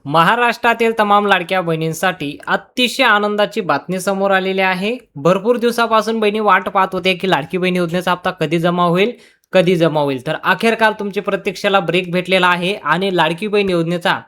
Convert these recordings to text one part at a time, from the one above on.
महाराष्ट्रातील तमाम लाडक्या बहिणींसाठी अतिशय आनंदाची बातमी समोर आलेली आहे। भरपूर दिवसापासून बहिणी वाट पाहत होते की लाडकी बहीण योजनेचा हप्ता कधी जमा होईल तर अखेरकार तुमची प्रतीक्षेला ब्रेक भेटलेला आहे आणि लाडकी बहीण योजनेचा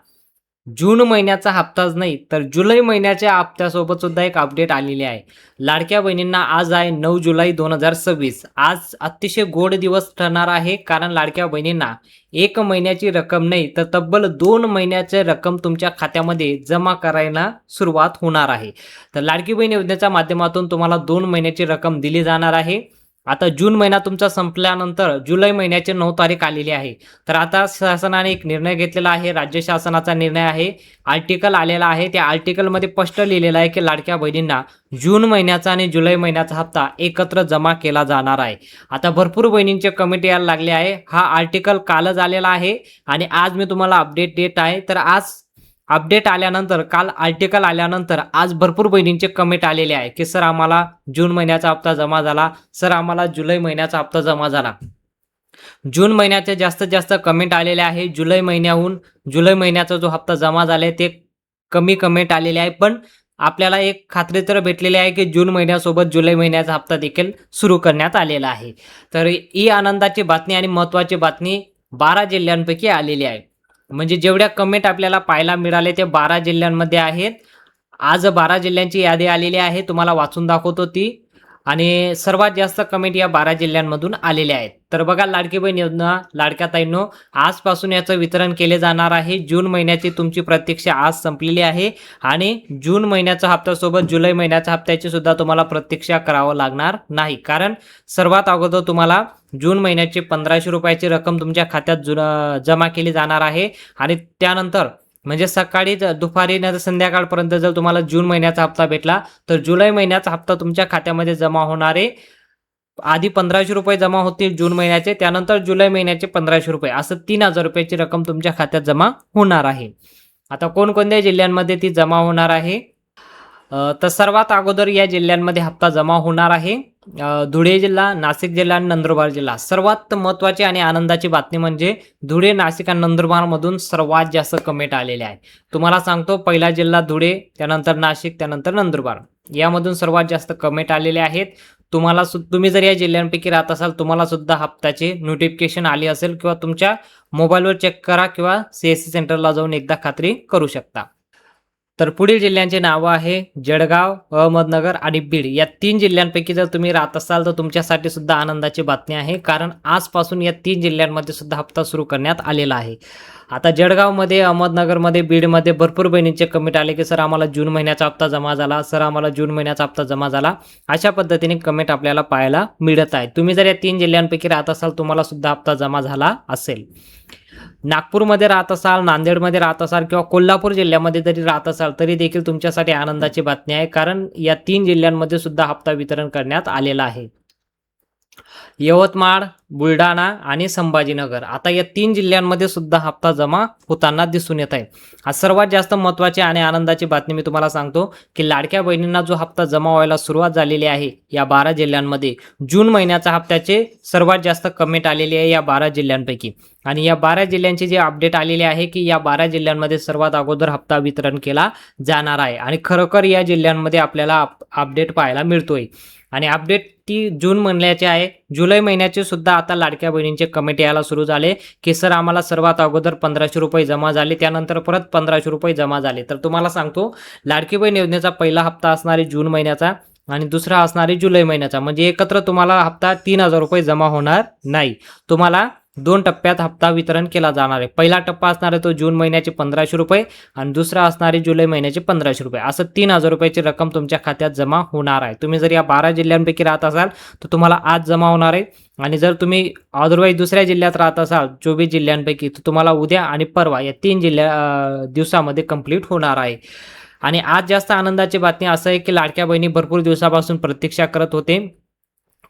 जून महिन्याचा हप्ताच नाही तर जुलै महिन्याच्या हप्त्यासोबत सुद्धा एक अपडेट आलेली आहे। लाडक्या बहिणींना आज आहे 9 जुलै 2026। आज अतिशय गोड दिवस ठरणार आहे, कारण लाडक्या बहिणींना 1 महिन्याची रक्कम नाही तर तब्बल 2 महिन्याची रक्कम तुमच्या खात्यामध्ये जमा करायला सुरुवात होणार आहे। तर लाडकी बहीण योजनेच्या माध्यमातून तुम्हाला 2 महिन्याची रक्कम दिली जाणार आहे। आता जून महिना तुमचा संपल्यानंतर जुलै महिन्याची 9 तारीख आलेली आहे। तर आता शासनाने एक निर्णय घेतलेला आहे, राज्य शासनाचा निर्णय आहे, आर्टिकल आलेला आहे। त्या आर्टिकलमध्ये स्पष्ट लिहिलेलं आहे की लाडक्या बहिणींना जून महिन्याचा आणि जुलै महिन्याचा हप्ता एकत्र जमा केला जाणार आहे। आता भरपूर बहिणींचे कमेंट यायला लागले आहे। हा आर्टिकल कालच आलेला आहे आणि आज मी तुम्हाला अपडेट देत आहे। तर आज अपडेट आल्यानंतर, काल आर्टिकल आल्यानंतर आज भरपूर बहिणींचे कमेंट आलेले आहे की सर आम्हाला जून महिन्याचा हप्ता जमा झाला, सर आम्हाला जुलै महिन्याचा हप्ता जमा झाला। जून महिन्याचे जास्तीत जास्त कमेंट आलेले आहे। जुलै महिन्याचा जो हप्ता जमा झालाय ते कमी कमेंट आलेले आहे, पण आपल्याला एक खात्री तर भेटलेली आहे की जून महिन्यासोबत जुलै महिन्याचा हप्ता देखील सुरू करण्यात आलेला आहे। तर ही आनंदाची बातमी आणि महत्त्वाची बातमी 12 जिल्ह्यांपैकी आलेली आहे। म्हणजे जेवढ्या कमेंट आपल्याला पाहायला मिळाले ते 12 जिल्ह्यांमध्ये आहेत। आज 12 जिल्ह्यांची यादी आलेली आहे, तुम्हाला वाचून दाखवतो ती, आणि सर्वात जास्त कमेंट या 12 जिल्ह्यांमधून आलेल्या आहेत। तर बघा, लाडकी बहीण योजना लाडक्या ताईंनो, आजपासून याचं वितरण केले जाणार आहे। जून महिन्याची तुमची प्रतीक्षा आज संपलेली आहे आणि जून महिन्याचा हप्त्यासोबत जुलै महिन्याच्या हप्त्याची सुद्धा तुम्हाला प्रतीक्षा करावं लागणार नाही, कारण सर्वात अगोदर तुम्हाला जून महिन्याची 1500 रुपयाची रक्कम तुमच्या खात्यात जमा केली जाणार आहे आणि त्यानंतर म्हणजे सकाळी दुपारी नाही तर संध्याकाळपर्यंत जर तुम्हाला जून महिन्याचा हप्ता भेटला तर जुलै महिन्याचा हप्ता तुमच्या खात्यामध्ये जमा होणार आहे। आधी 1500 रुपये जमा होतील जून महिन्याचे, त्यानंतर जुलै महिन्याचे 1500 रुपये, असं 3000 रुपयाची रक्कम तुमच्या खात्यात जमा होणार आहे। आता कोणकोणत्या जिल्ह्यांमध्ये ती जमा होणार आहे? तर सर्वात अगोदर या जिल्ह्यांमध्ये हप्ता जमा होणार आहे धुळे जिल्हा, नाशिक जिल्हा आणि नंदुरबार जिल्हा। सर्वात महत्त्वाची आणि आनंदाची बातमी म्हणजे धुळे, नाशिक आणि नंदुरबार मधून सर्वात जास्त कमेंट आलेले आहे। तुम्हाला सांगतो, पहिला जिल्हा धुळे, त्यानंतर नाशिक, त्यानंतर नंदुरबार, यामधून सर्वात जास्त कमेंट आलेले आहेत। तुम्ही जर या जिल्ह्यांपैकी राहत असाल, तुम्हाला सुद्धा हप्त्याचे नोटिफिकेशन आले असेल किंवा तुमच्या मोबाईलवर चेक करा किंवा CSC सेंटरला जाऊन एकदा खात्री करू शकता। तर पुढील जिल्ह्यांचे नाव आहे जळगाव, अहमदनगर आणि बीड। या 3 जिल्ह्यांपैकी जर तुम्ही राहत असाल तर तुमच्यासाठी सुद्धा आनंदाची बातमी आहे, कारण आजपासून या 3 जिल्ह्यांमध्ये सुद्धा हप्ता सुरू करण्यात आलेला आहे। आता जळगावमध्ये, अहमदनगरमध्ये, बीडमध्ये भरपूर बहिणींचे कमेंट आले की सर आम्हाला जून महिन्याचा हप्ता जमा झाला, सर आम्हाला जून महिन्याचा हप्ता जमा झाला। अशा पद्धतीने कमेंट आपल्याला पाहायला मिळत आहे। तुम्ही जर या 3 जिल्ह्यांपैकी राहत असाल, तुम्हाला सुद्धा हप्ता जमा झाला असेल। नागपूरमध्ये राहत असाल, नांदेडमध्ये राहत असाल किंवा कोल्हापूर जिल्ह्यामध्ये जरी राहत असाल तरी देखील तुमच्यासाठी आनंदाची बातमी आहे, कारण या 3 जिल्ह्यांमध्ये सुद्धा हप्ता वितरण करण्यात आलेला आहे। यवतमाळ, बुलढाणा आणि संभाजीनगर, आता या 3 जिल्ह्यांमध्ये सुद्धा हप्ता जमा होताना दिसून येत आहे। आज सर्वात जास्त महत्त्वाची आणि आनंदाची बातमी मी तुम्हाला सांगतो की लाडक्या बहिणींना जो हप्ता जमा व्हायला सुरुवात झालेली आहे या 12 जिल्ह्यांमध्ये, जून महिन्याच्या हप्त्याचे सर्वात जास्त कमेंट आलेली आहे या 12 जिल्ह्यांपैकी। आणि या 12 जिल्ह्यांची जी अपडेट आलेली आहे की या 12 जिल्ह्यांमध्ये सर्वात अगोदर हप्ता वितरण केला जाणार आहे आणि खरोखर या जिल्ह्यांमध्ये आपल्याला अपडेट पाहायला मिळतोय। आणि अपडेट ती जून महिन्याची आहे। जुलै महिन्याचे सुद्धा आता लाडक्या बहिणींचे कमेंट यायला सुरू झाले की सर आम्हाला सर्वात अगोदर 1500 रुपये जमा झाले, त्यानंतर परत 1500 रुपये जमा झाले। तर तुम्हाला सांगतो, लाडकी बहीण योजनेचा पहिला हप्ता असणार आहे जून महिन्याचा आणि दुसरा असणार आहे जुलै महिन्याचा, म्हणजे एकत्र तुम्हाला हप्ता 3000 रुपये जमा होणार नाही। तुम्हाला 2 टप्प्यात हप्ता वितरण केला जाणार आहे। पहिला टप्पा असणार आहे तो जून महिन्याचे 1500 रुपये आणि दुसरा असणार आहे जुलै महिन्याचे 1500 रुपये, असं 3000 रुपयाची रक्कम तुमच्या खात्यात जमा होणार आहे। तुम्ही जर या 12 जिल्ह्यांपैकी राहत असाल तर तुम्हाला आज जमा होणार आहे, आणि जर तुम्ही अदरवाईज दुसऱ्या जिल्ह्यात राहत असाल 24 जिल्ह्यांपैकी तर तुम्हाला उद्या आणि परवा या 3 दिवसामध्ये कंप्लीट होणार आहे। आणि आज जास्त आनंदाची बातमी असं आहे की लाडक्या बहिणी भरपूर दिवसापासून प्रतीक्षा करत होते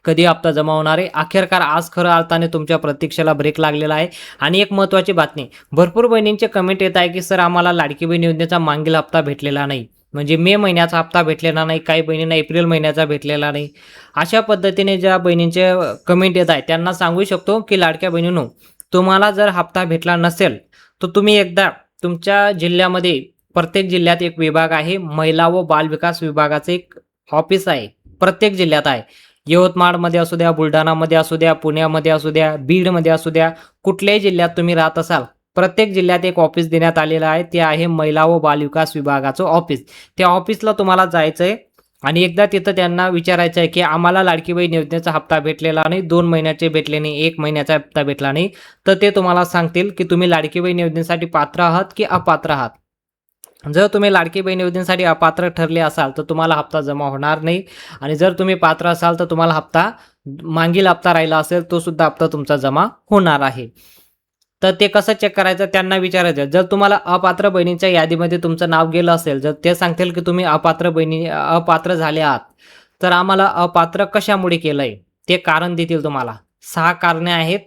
कधी हप्ता जमा होणार आहे। अखेरकार आज खरं अर्थाने तुमच्या प्रतीक्षेला ब्रेक लागलेला आहे। आणि एक महत्त्वाची बातमी, भरपूर बहिणींचे कमेंट येत आहे की सर आम्हाला लाडकी बहीण योजनेचा मागील हप्ता भेटलेला नाही, म्हणजे मे महिन्याचा हप्ता भेटलेला नाही, काही बहिणींना एप्रिल महिन्याचा भेटलेला नाही। अशा पद्धतीने ज्या बहिणींचे कमेंट येत आहे त्यांना सांगू शकतो की लाडक्या बहिणींनो, तुम्हाला जर हप्ता भेटला नसेल तर तुम्ही एकदा तुमच्या जिल्ह्यामध्ये प्रत्येक जिल्ह्यात एक विभाग आहे. महिला व बाल विकास विभागाचं एक ऑफिस आहे. प्रत्येक जिल्ह्यात आहे. यवतमाळमध्ये असू द्या, बुलढाणामध्ये असू द्या, पुण्यामध्ये असू द्या, बीडमध्ये असू द्या, कुठल्याही जिल्ह्यात तुम्ही राहत असाल, प्रत्येक जिल्ह्यात एक ऑफिस देण्यात आलेलं आहे. ते आहे महिला व बाल विकास विभागाचं ऑफिस. त्या ऑफिसला तुम्हाला जायचं आहे आणि एकदा तिथं त्यांना विचारायचं आहे, की आम्हाला लाडकी बहीण योजनेचा हप्ता भेटलेला नाही, 2 महिन्याचे भेटले नाही, 1 महिन्याचा हप्ता भेटला नाही. तर ते तुम्हाला सांगतील, की तुम्ही लाडकी बहीण योजनेसाठी पात्र आहात की अपात्र आहात. जर तुम्ही लाडकी बहीण योजनेसाठी अपात्र ठरले असाल तर तुम्हाला हप्ता जमा होणार नाही आणि जर तुम्ही पात्र असाल तर तुम्हाला हप्ता मागील हप्ता राहिला असेल तो सुद्धा हप्ता तुमचा जमा होणार आहे. तर ते कसं चेक करायचं त्यांना विचारायचं. जर तुम्हाला अपात्र बहिणीच्या यादीमध्ये तुमचं नाव गेलं असेल, जर ते सांगतील की तुम्ही अपात्र झाले आहात, तर आम्हाला अपात्र कशामुळे केलंय ते कारण देतील तुम्हाला. 6 कारणे आहेत.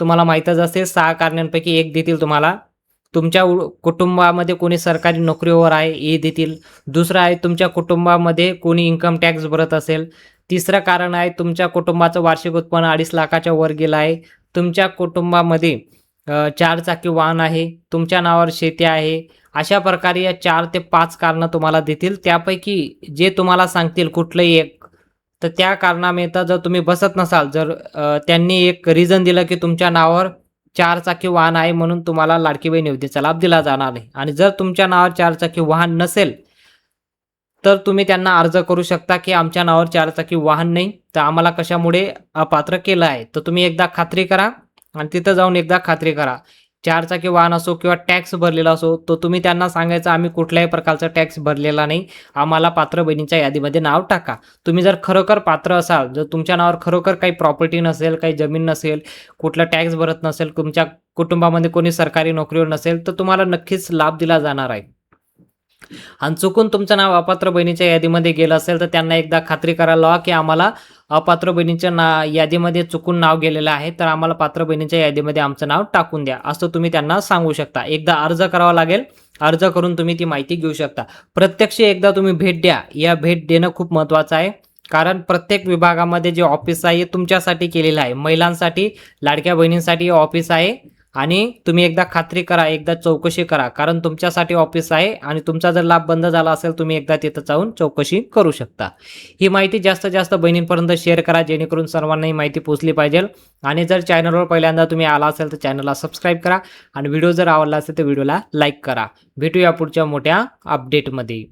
तुम्हाला माहीतच असेल 6 कारणांपैकी एक देतील तुम्हाला. तुमच्या कुटुंबामध्ये कोणी सरकारी नोकरीवर आहे हे देतील. दुसरं आहे तुमच्या कुटुंबामध्ये कोणी इन्कम टॅक्स भरत असेल. तिसरं कारण आहे तुमच्या कुटुंबाचं वार्षिक उत्पन्न 2.5 लाखाच्या वर गेलं आहे. तुमच्या कुटुंबामध्ये 4 चाकी वाहन आहे. तुमच्या नावावर शेती आहे. अशा प्रकारे या 4 ते 5 कारणं तुम्हाला देतील. त्यापैकी जे तुम्हाला सांगतील कुठलंही एक, तर त्या कारणामेता जर तुम्ही बसत नसाल, जर त्यांनी एक रिझन दिलं की तुमच्या नावावर 4 चाकी वाहन आहे म्हणून तुम्हाला लाडकी बहीण योजनेचा लाभ दिला जाणार नाही आणि जर तुमच्या नावावर 4 चाकी वाहन नसेल तर तुम्ही त्यांना अर्ज करू शकता की आमच्या नावावर 4 चाकी वाहन नाही, तर आम्हाला कशामुळे अपात्र केलं आहे. तर तुम्ही एकदा खात्री करा आणि तिथं जाऊन एकदा खात्री करा. 4 चाकी वाहन असो किंवा टॅक्स भरलेला असो, तो तुम्ही त्यांना सांगायचं आम्ही कुठल्याही प्रकारचा टॅक्स भरलेला नाही, आम्हाला पात्र बहिणीच्या यादीमध्ये नाव टाका. तुम्ही जर खरोखर पात्र असाल, जर तुमच्या नावावर खरोखर काही प्रॉपर्टी नसेल, काही जमीन नसेल, कुठला टॅक्स भरत नसेल, तुमच्या कुटुंबामध्ये कोणी सरकारी नोकरीवर नसेल, तर तुम्हाला नक्कीच लाभ दिला जाणार आहे. आणि चुकून तुमचं नाव अपात्र बहिणीच्या यादीमध्ये गेलं असेल तर त्यांना एकदा खात्री करायला लावा की आम्हाला अपात्र बहिणीच्या यादीमध्ये चुकून नाव गेलेलं आहे, तर आम्हाला पात्र बहिणीच्या यादीमध्ये आमचं नाव टाकून द्या, असं तुम्ही त्यांना सांगू शकता. एकदा अर्ज करावा लागेल. अर्ज करून तुम्ही ती माहिती घेऊ शकता. प्रत्यक्ष एकदा तुम्ही भेट द्या. या भेट देणं खूप महत्त्वाचं आहे, कारण प्रत्येक विभागामध्ये जे ऑफिस आहे तुमच्यासाठी केलेलं आहे. महिलांसाठी, लाडक्या बहिणींसाठी ऑफिस आहे आणि तुम्ही एकदा खात्री करा, एकदा चौकशी करा, कारण तुमच्यासाठी ऑफिस आहे आणि तुमचा जर लाभ बंद झाला असेल तुम्ही एकदा तिथं जाऊन चौकशी करू शकता. ही माहिती जास्तीत जास्त बहिणींपर्यंत शेअर करा, जेणेकरून सर्वांना ही माहिती पोहोचली पाहिजे. आणि जर चॅनलवर पहिल्यांदा तुम्ही आला असेल तर चॅनलला सबस्क्राईब करा आणि व्हिडिओ जर आवडला असेल तर व्हिडिओला लाईक करा. भेटूया पुढच्या मोठ्या अपडेटमध्ये.